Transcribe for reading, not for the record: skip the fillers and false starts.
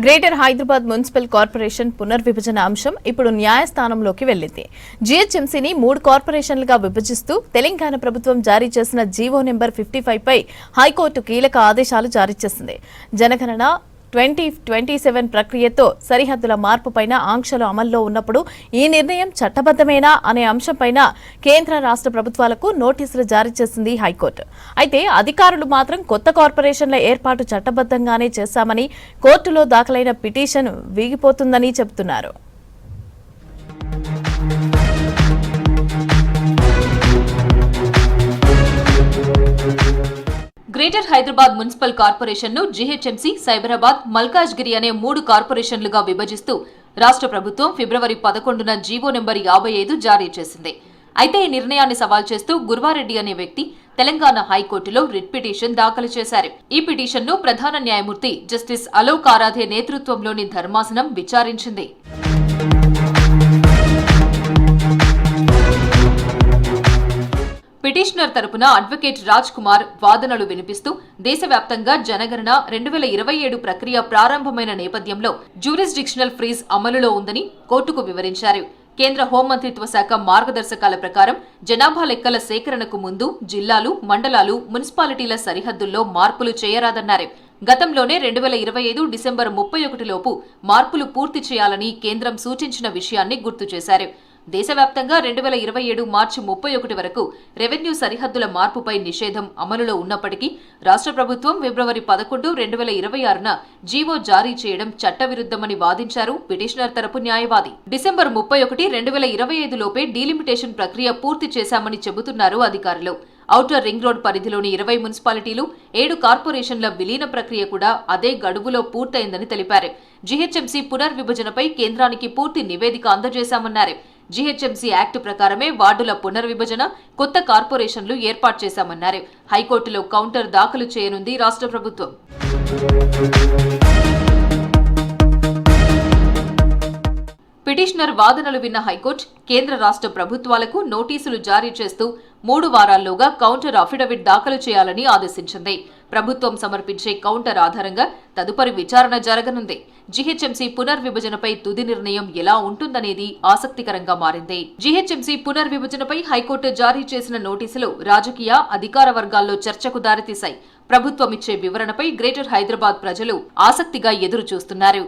Greater Hyderabad municipal corporation పునర్విభజన అంశం ఇప్పుడు న్యాయస్థానంలోకి వెళ్లింది. జీహెచ్ఎంసీని 3 కార్పొరేషన్లుగా విభజిస్తూ తెలంగాణ ప్రభుత్వం జారీ చేసిన జీవో నెంబర్ 55 పై హైకోర్టు కీలక ఆదేశాలు జారీ చేసింది. జనగణన 2027 ప్రక్రియతో సరిహద్దుల మార్పుపైన ఆంక్షలు అమల్లో ఉన్నప్పుడు ఈ నిర్ణయం చట్టబద్దమేనా అనే అంశంపైన కేంద్ర రాష్ట్ర ప్రభుత్వాలకు నోటీసులు జారీ చేసింది హైకోర్టు. అయితే అధికారులు మాత్రం కొత్త కార్పొరేషన్ల ఏర్పాటు చట్టబద్దంగానే చేశామని, కోర్టులో దాఖలైన పిటిషన్ వీగిపోతుందని చెబుతున్నారు. గ్రేటర్ హైదరాబాద్ మున్సిపల్ కార్పొరేషన్ ను జీహెచ్ఎంసీ, సైబరాబాద్, మల్కాజ్గిరి అనే 3 కార్పొరేషన్లుగా విభజిస్తూ రాష్ట్ర ప్రభుత్వం ఫిబ్రవరి 11న జీవో నెంబర్ 55 జారీ చేసింది. అయితే ఈ నిర్ణయాన్ని సవాల్ చేస్తూ గుర్వారెడ్డి అనే వ్యక్తి తెలంగాణ హైకోర్టులో రిట్ పిటిషన్ దాఖలు చేశారు. ఈ పిటిషన్ను ప్రధాన న్యాయమూర్తి జస్టిస్ అలోక్ ఆరాధే నేతృత్వంలోని ధర్మాసనం విచారించింది. పిటిషనర్ తరపున అడ్వకేట్ రాజ్ కుమార్ వాదనలు వినిపిస్తూ దేశవ్యాప్తంగా జనగణన 2027 ప్రక్రియ ప్రారంభమైన నేపథ్యంలో జ్యూరిస్డిక్షనల్ ఫ్రీజ్ అమలులో ఉందని కోర్టుకు వివరించారు. కేంద్ర హోంమంత్రిత్వ శాఖ మార్గదర్శకాల ప్రకారం జనాభా లెక్కల సేకరణకు ముందు జిల్లాలు, మండలాలు, మున్సిపాలిటీల సరిహద్దుల్లో మార్పులు చేయరాదన్నారు. గతంలోనే 2025 డిసెంబర్ 31 లోపు మార్పులు పూర్తి చేయాలని కేంద్రం సూచించిన విషయాన్ని గుర్తు చేశారు. దేశవ్యాప్తంగా 2027 మార్చి 31 వరకు రెవెన్యూ సరిహద్దుల మార్పుపై నిషేధం అమలులో ఉన్నప్పటికీ రాష్ట్ర ప్రభుత్వం ఫిబ్రవరి 11, 2026న జీవో జారీ చేయడం చట్టవిరుద్ధమని వాదించారు పిటిషనర్ తరపు న్యాయవాది. డిసెంబర్ 31, 2025 లోపే డీలిమిటేషన్ ప్రక్రియ పూర్తి చేశామని చెబుతున్నారు అధికారులు. ఔటర్ రింగ్ రోడ్ పరిధిలోని 20 మున్సిపాలిటీలు, 7 కార్పొరేషన్ల విలీన ప్రక్రియ కూడా అదే గడువులో పూర్తయిందని తెలిపారు. జీహెచ్ఎంసీ పునర్విభజనపై కేంద్రానికి పూర్తి నివేదిక అందజేశామన్నారు. జీహెచ్ఎంసీ యాక్ట్ ప్రకారమే వార్డుల పునర్విభజన, కొత్త కార్పొరేషన్లు ఏర్పాటు చేశామన్నారు. హైకోర్టులో కౌంటర్ దాఖలు చేయనుంది రాష్ట్ర ప్రభుత్వం. పిటిషనర్ వాదనలు విన్న హైకోర్టు కేంద్ర రాష్ట్ర ప్రభుత్వాలకు నోటీసులు జారీ చేస్తూ 3 వారాల్లోగా కౌంటర్ అఫిడవిట్ దాఖలు చేయాలని ఆదేశించింది. ప్రభుత్వం సమర్పించే కౌంటర్ ఆధారంగా తదుపరి విచారణ జరగనుంది. జీహెచ్ఎంసీ పునర్విభజనపై తుది నిర్ణయం ఎలా ఉంటుందనేది ఆసక్తికరంగా మారింది. జీహెచ్ఎంసీ పునర్విభజనపై హైకోర్టు జారీ చేసిన నోటీసులు రాజకీయ, అధికార వర్గాల్లో చర్చకు దారితీశాయి. ప్రభుత్వం ఇచ్చే వివరణపై గ్రేటర్ హైదరాబాద్ ప్రజలు ఆసక్తిగా ఎదురు చూస్తున్నారు.